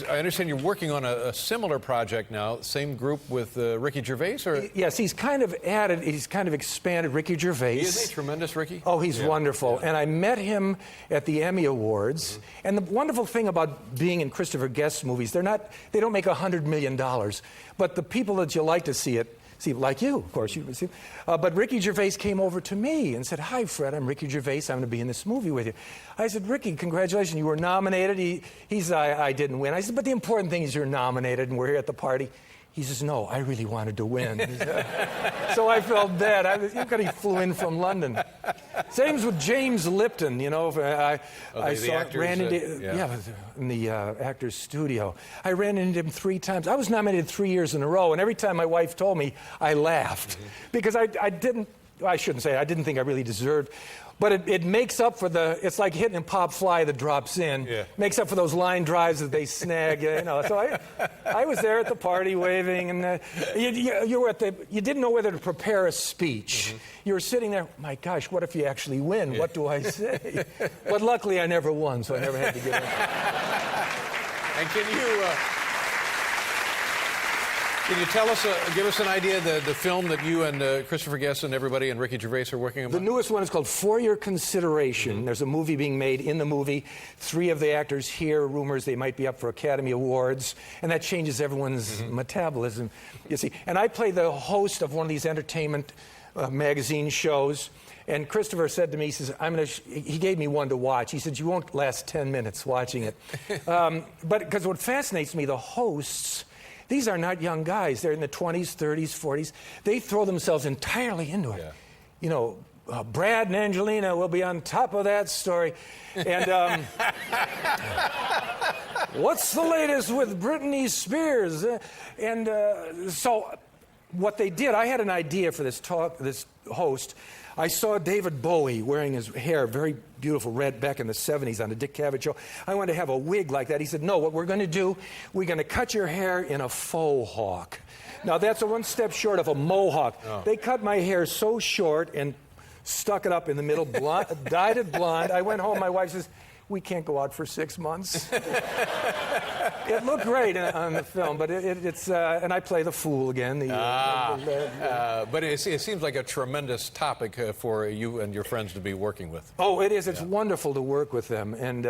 I understand you're working on a similar project now, same group with Ricky Gervais? Or? Yes, he's kind of expanded Ricky Gervais. Isn't he tremendous, Ricky? Oh, he's wonderful. Yeah. And I met him at the Emmy Awards. Mm-hmm. And the wonderful thing about being in Christopher Guest's movies, they don't make $100 million. But the people that you like to see, like you, of course, you see. But Ricky Gervais came over to me and said, "Hi, Fred, I'm Ricky Gervais. I'm going to be in this movie with you." I said, "Ricky, congratulations. You were nominated." I didn't win. I said, "But the important thing is you're nominated, and we're here at the party." He says, "No, I really wanted to win." So I felt bad. He flew in from London. Same with James Lipton. You know, ran into in the actor's studio. I ran into him 3 times. I was nominated 3 years in a row, and every time my wife told me, I laughed because I didn't think I really deserved. But it makes up for it's like hitting a pop fly that drops in. Yeah. Makes up for those line drives that they snag. You know. So I was there at the party waving, and you didn't know whether to prepare a speech. Mm-hmm. You were sitting there. My gosh, what if you actually win? Yeah. What do I say? But luckily, I never won, so I never had to get in. And can you tell us, give us an idea of the film that you and Christopher Guest and everybody and Ricky Gervais are working on? The newest one is called For Your Consideration. Mm-hmm. There's a movie being made. In the movie, 3 of the actors hear rumors they might be up for Academy Awards, and that changes everyone's metabolism, you see. And I play the host of one of these entertainment magazine shows. And Christopher said to me, he says, he gave me one to watch. He said, "You won't last 10 minutes watching it." But because what fascinates me, the hosts, these are not young guys. They're in the 20s, 30s, 40s. They throw themselves entirely into it. Yeah. You know, Brad and Angelina will be on top of that story. And what's the latest with Britney Spears? So what they did, I had an idea for this host. I saw David Bowie wearing his hair very beautiful red back in the 70s on the Dick Cavett show. I wanted to have a wig like that. He said, "No, what we're going to do, we're going to cut your hair in a faux hawk." Now, that's one step short of a mohawk. Oh. They cut my hair so short and stuck it up in the middle, dyed it blonde. I went home. My wife says, "We can't go out for 6 months." It looked great on the film, but it's and I play the fool again. But it seems like a tremendous topic for you and your friends to be working with. Oh, it is. It's wonderful to work with them. And,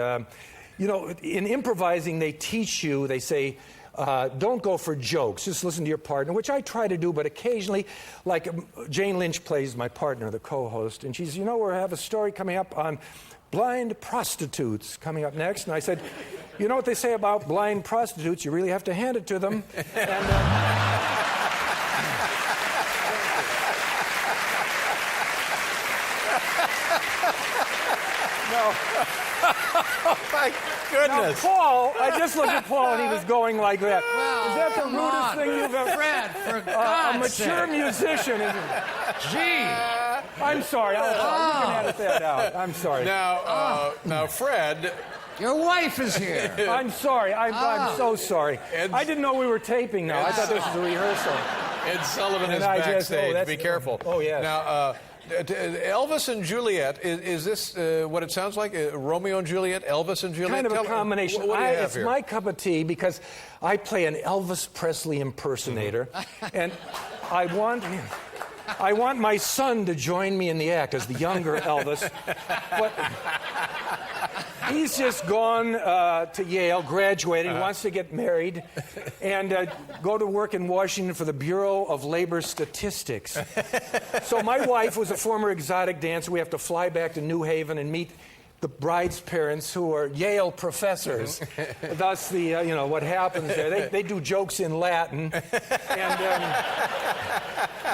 you know, in improvising, they teach you, they say, don't go for jokes. Just listen to your partner, which I try to do, but occasionally, like Jane Lynch plays my partner, the co-host, and she says, "You know, we have a story coming up on blind prostitutes coming up next." And I said, "You know what they say about blind prostitutes? You really have to hand it to them." And, no. Oh, my goodness. Now, Paul, I just looked at Paul and he was going like that. Well, is that the rudest thing you've ever... Fred, for God's sake. A mature musician. Gee. I'm sorry. You can edit that out. I'm sorry. Now, Fred, Your wife is here. I'm sorry. I'm so sorry. I didn't know we were taping now. I thought this was a rehearsal. Ed Sullivan is backstage. Be careful. Oh, yes. Now, Elvis and Juliet, is this what it sounds like? Romeo and Juliet, Elvis and Juliet? Kind of a combination. What do you have it's here? my cup of tea because I play an Elvis Presley impersonator, and I want my son to join me in the act as the younger Elvis, but he's just gone to Yale, graduated, wants to get married, and go to work in Washington for the Bureau of Labor Statistics. So my wife was a former exotic dancer. We have to fly back to New Haven and meet the bride's parents, who are Yale professors. Thus, what happens there. They do jokes in Latin, and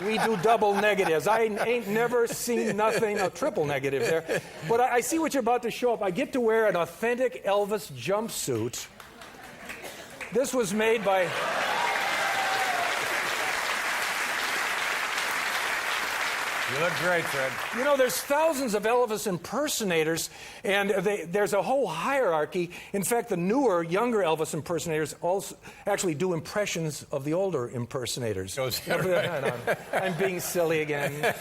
we do double negatives. I ain't never seen nothing, a triple negative there. But I see what you're about to show up. I get to wear an authentic Elvis jumpsuit. This was made by... You look great, Fred. You know, there's thousands of Elvis impersonators, and there's a whole hierarchy. In fact, the newer, younger Elvis impersonators also actually do impressions of the older impersonators. I'm being silly again.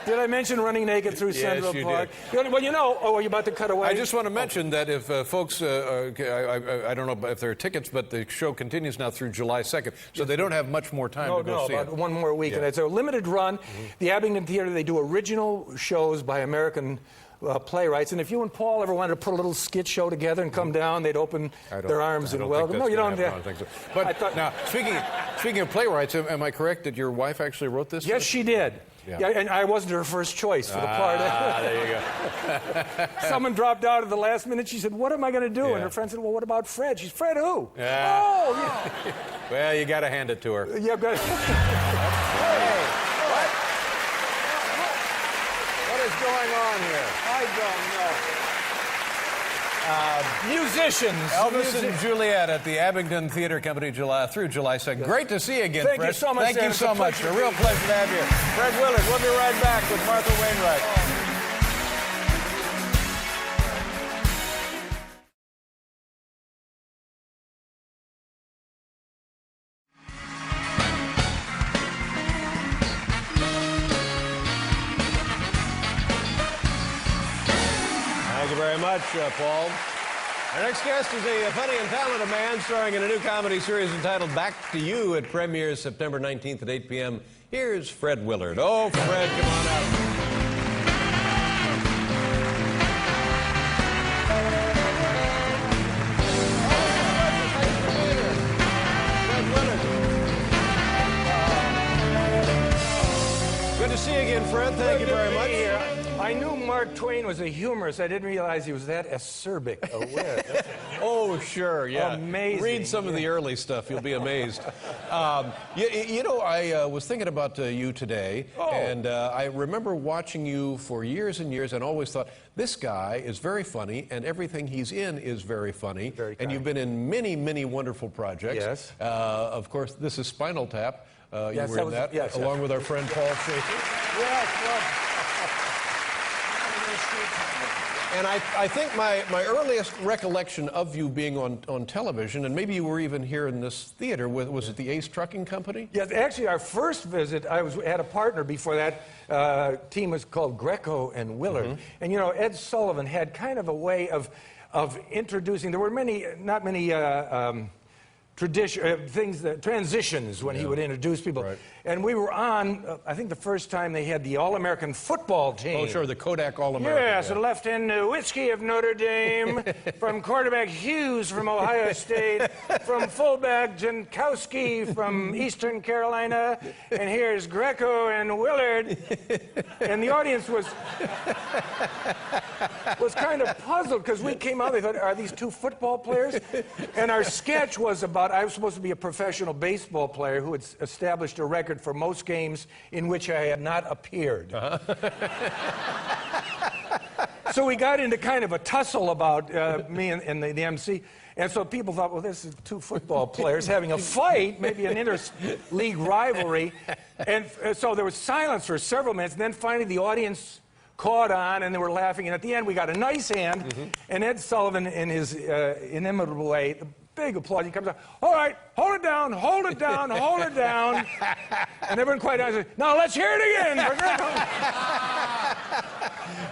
Did I mention running naked through Central Park? Did. Well, are you about to cut away? I just want to mention that if folks, I don't know if there are tickets, but the show continues now through July 2nd, so they don't have much more time to go see it. About one more week, and it's a limited run. The Abingdon Theater, they do original shows by American playwrights, and if you and Paul ever wanted to put a little skit show together and come down, they'd open their arms and welcome. No, you don't. I don't think so. But now, speaking of playwrights, am I correct that your wife actually wrote this? Yes, she did. Yeah, and I wasn't her first choice for the part. There you go. Someone dropped out at the last minute. She said, "What am I going to do?" And her friend said, "Well, what about Fred?" She said, "Fred who?" Yeah. Oh, yeah. Well, you got to hand it to her. Yeah, I've got. What is going on here? I don't know. Musicians. Elvis and Juliet at the Abingdon Theater Company through July 2nd. Great to see you again, Thank Fred. you so much. Thank you so much. A real pleasure to have you. Fred Willard, we'll be right back with Martha Wainwright. Thank you very much, Paul. Our next guest is a funny and talented man starring in a new comedy series entitled Back to You. It premieres September 19th at 8 p.m. Here's Fred Willard. Oh, Fred, come on out. Good to see you again, Fred. Thank you very much. I knew Mark Twain was a humorist. I didn't realize he was that acerbic a wit. Oh, sure, yeah. Amazing. Read some of the early stuff. You'll be amazed. I was thinking about you today, and I remember watching you for years and years and always thought, this guy is very funny, and everything he's in is very funny. And you've been in many, many wonderful projects. Yes. Of course, this is Spinal Tap. Yes, you were in that, along with our friend Paul Schaefer. Yes, And I think my earliest recollection of you being on television, and maybe you were even here in this theater, was it the Ace Trucking Company? Yes, actually, our first visit, had a partner before that. Team was called Greco and Willard. And, you know, Ed Sullivan had kind of a way of introducing, there were not many transitions when he would introduce people. Right. And we were on, I think the first time they had the All-American football team. Oh, sure, the Kodak All-American. Yes, and left in Whiskey of Notre Dame, from quarterback Hughes from Ohio State, from fullback Jankowski from Eastern Carolina, and here's Greco and Willard. And the audience was kind of puzzled because we came out, they thought, are these two football players? And our sketch was about, I was supposed to be a professional baseball player who had established a record for most games in which I had not appeared. So we got into kind of a tussle about me and the MC. And so people thought, well, this is two football players having a fight, maybe an inter-league rivalry. And so there was silence for several minutes. And then finally the audience caught on, and they were laughing. And at the end, we got a nice hand, and Ed Sullivan, in his inimitable way, the big applause, he comes out, all right, hold it down, hold it down, hold it down. And everyone quiet down and says, now let's hear it again.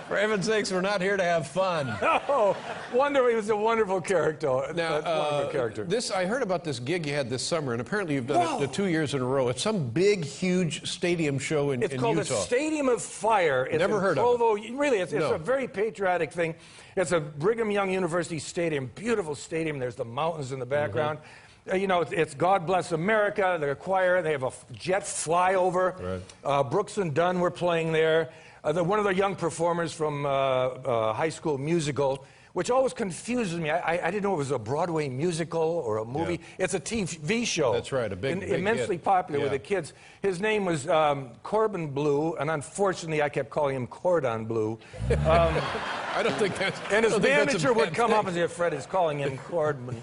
For heaven's sakes, we're not here to have fun. No, wonderful. He was a wonderful character. Now, wonderful character. I heard about this gig you had this summer, and apparently you've done it 2 years in a row. It's some big, huge stadium show in Utah. It's called the Stadium of Fire. It's Never heard Provo. of it. Really, it's a very patriotic thing. It's a Brigham Young University stadium, beautiful stadium. There's the mountains in the background. You know, it's God Bless America, the choir. They have a jet flyover. Right. Brooks and Dunn were playing there. One of the young performers from High School Musical, which always confuses me. I didn't know it was a Broadway musical or a movie. Yeah. It's a TV show. That's right, a big immensely hit. Popular with the kids. His name was Corbin Blue, and unfortunately I kept calling him Cordon Blue. I don't think that's... And his manager would come up and say, Fred is calling him Corbin.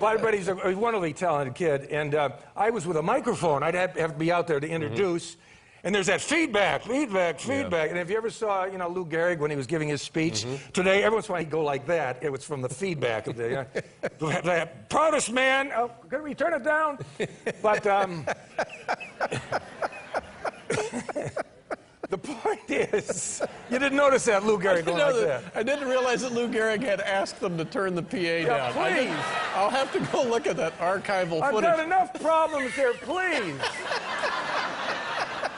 But he's a wonderfully talented kid. And I was with a microphone. I'd have to be out there to introduce. And there's that feedback. Yeah. And if you ever saw, Lou Gehrig when he was giving his speech today, every once in a while he'd go like that. It was from the feedback of the proudest man. Oh, can we turn it down? But the point is, you didn't notice that Lou Gehrig going like that. I didn't realize that Lou Gehrig had asked them to turn the PA down. Please. I'll have to go look at that archival footage. I've got enough problems here, please.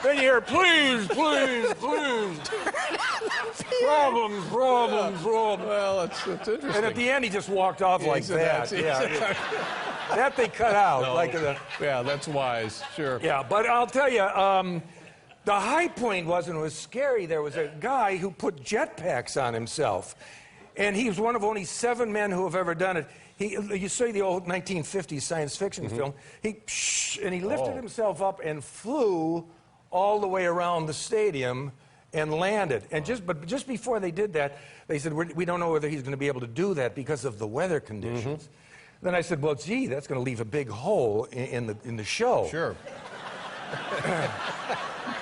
Then you hear, please. Problems. Well, it's interesting. And at the end, he just walked off like that. That they cut out. No. Yeah, that's wise, sure. Yeah, but I'll tell you, the high point was, and it was scary, there was a guy who put jetpacks on himself. And he was one of only 7 men who have ever done it. You see the old 1950s science fiction film. He lifted himself up and flew all the way around the stadium and landed. And just before they did that, they said, we don't know whether he's going to be able to do that because of the weather conditions. Then I said, well, gee, that's going to leave a big hole in the show. Sure.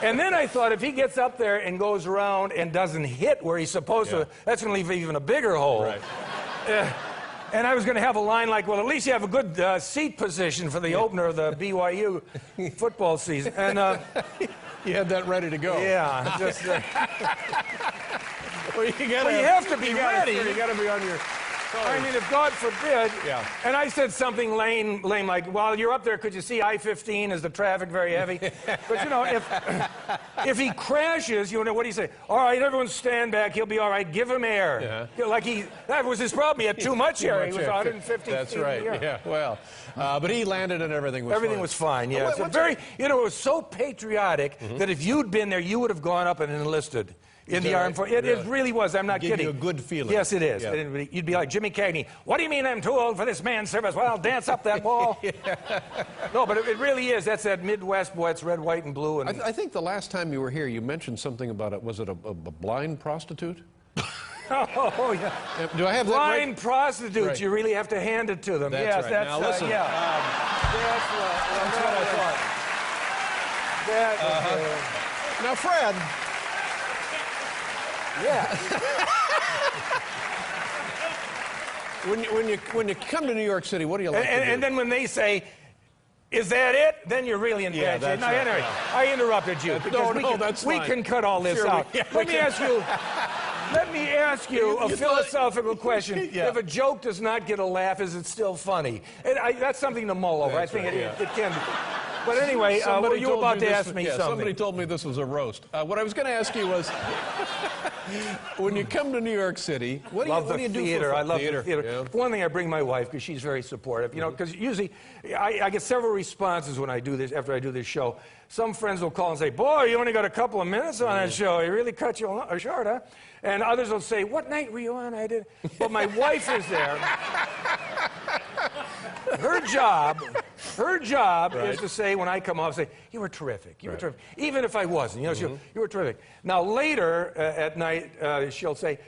And then I thought, if he gets up there and goes around and doesn't hit where he's supposed to, that's going to leave even a bigger hole. Right. And I was going to have a line like, well, at least you have a good seat position for the opener of the BYU football season. And you had that ready to go. Yeah. Just, well, you have to be ready. You got to be on your... I mean, if God forbid, and I said something lame like, while you're up there, could you see I-15? Is the traffic very heavy? But, if he crashes, what do you say? All right, everyone stand back. He'll be all right. Give him air. Yeah. That was his problem. He had too much air. He was 150 That's feet right. in the air. Yeah, well, but he landed and everything was Everything fine. was fine, yeah. It was so patriotic that if you'd been there, you would have gone up and enlisted. In the armed forces. It really was. I'm not kidding. Give you a good feeling. Yes, it is. Yeah. You'd be like Jimmy Cagney. What do you mean I'm too old for this man's service? Well, I'll dance up that wall. No, but it really is. That's that Midwest boy. It's red, white, and blue. And I think the last time you were here, you mentioned something about it. Was it a blind prostitute? Oh, yeah. Do I have that right? Blind prostitutes. Right. You really have to hand it to them. That's yes, right. that's Now, listen. That's what I thought. Now, Fred. Yeah. When you come to New York City, what do you like to do? And then when they say, is that it? Then you're really in bad shape. Now, anyway, I interrupted you. That's fine. We can cut all this out. Let me ask you a philosophical question. If a joke does not get a laugh, is it still funny? That's something to mull over. I think it can be. But anyway, what were you about to ask me something? Somebody told me this was a roast. What I was going to ask you was, when you come to New York City, what do you do for fun? I love the theater. Yeah. One thing, I bring my wife because she's very supportive. Because usually I get several responses when I do this, after I do this show. Some friends will call and say, boy, you only got a couple of minutes on that show. You really cut you short, huh? And others will say, what night were you on? I did. But my wife is there. Her job is to say, when I come off, say, you were terrific. You were terrific. Even if I wasn't, you were terrific. Now, later at night, she'll say,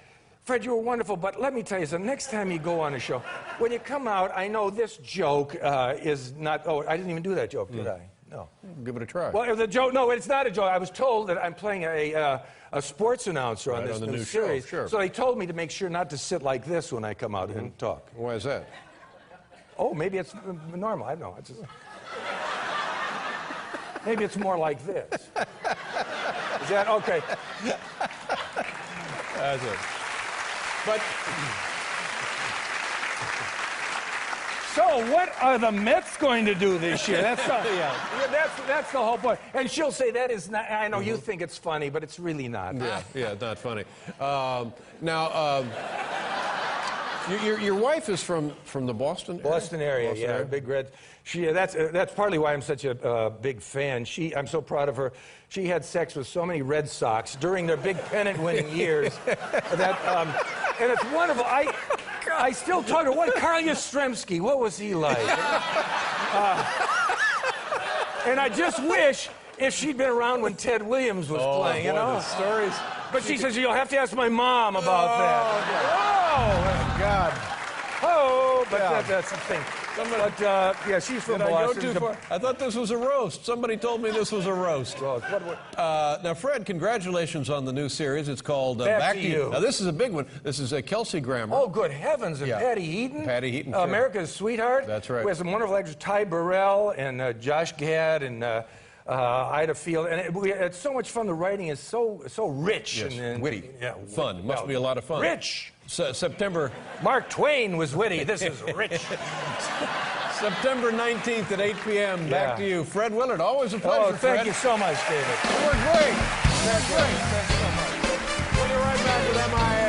Fred, you were wonderful, but let me tell you something. Next time you go on a show, when you come out, I know this joke is not, I didn't even do that joke, did I? No. Give it a try. Well, the joke. No, it's not a joke. I was told that I'm playing a sports announcer on Right, this on the new new series. show, sure. So they told me to make sure not to sit like this when I come out and talk. Why is that? Oh, maybe it's normal. I don't know. Maybe it's more like this. Is that okay? That's it. But so, what are the Mets going to do this year? That's the whole point. And she'll say that is not. I know you think it's funny, but it's really not. yeah, not funny. Now, your wife is from the Boston area. Boston Yeah, area? Big Red. That's partly why I'm such a big fan. I'm so proud of her. She had sex with so many Red Sox during their big pennant-winning years that, and it's wonderful. I still talk to her. What Carl Yastrzemski? What was he like? And I just wish if she'd been around when Ted Williams was playing. You know, the stories. But she says you'll have to ask my mom about that. Oh, God. Oh, but that's the thing. But yeah, she's from Did I go Boston. too far? I thought this was a roast. Somebody told me this was a roast. Now, Fred, congratulations on the new series. It's called Back to You. Now, this is a big one. This is Kelsey Grammer. Oh, good heavens! And Patty Heaton. Patty Heaton. Sure. America's Sweetheart. That's right. We have some wonderful actors, Ty Burrell and Josh Gad and Ida Field. And it's so much fun. The writing is so rich. Yes, and witty. Yeah, Fun. Must be a lot of fun. Rich. September. Mark Twain was witty. This is rich. September 19th at 8 p.m. Back to you. Fred Willard, always a pleasure, Oh, Fred. thank you so much, David. You were great. That's great. Thanks so much. We'll be right back with MIA.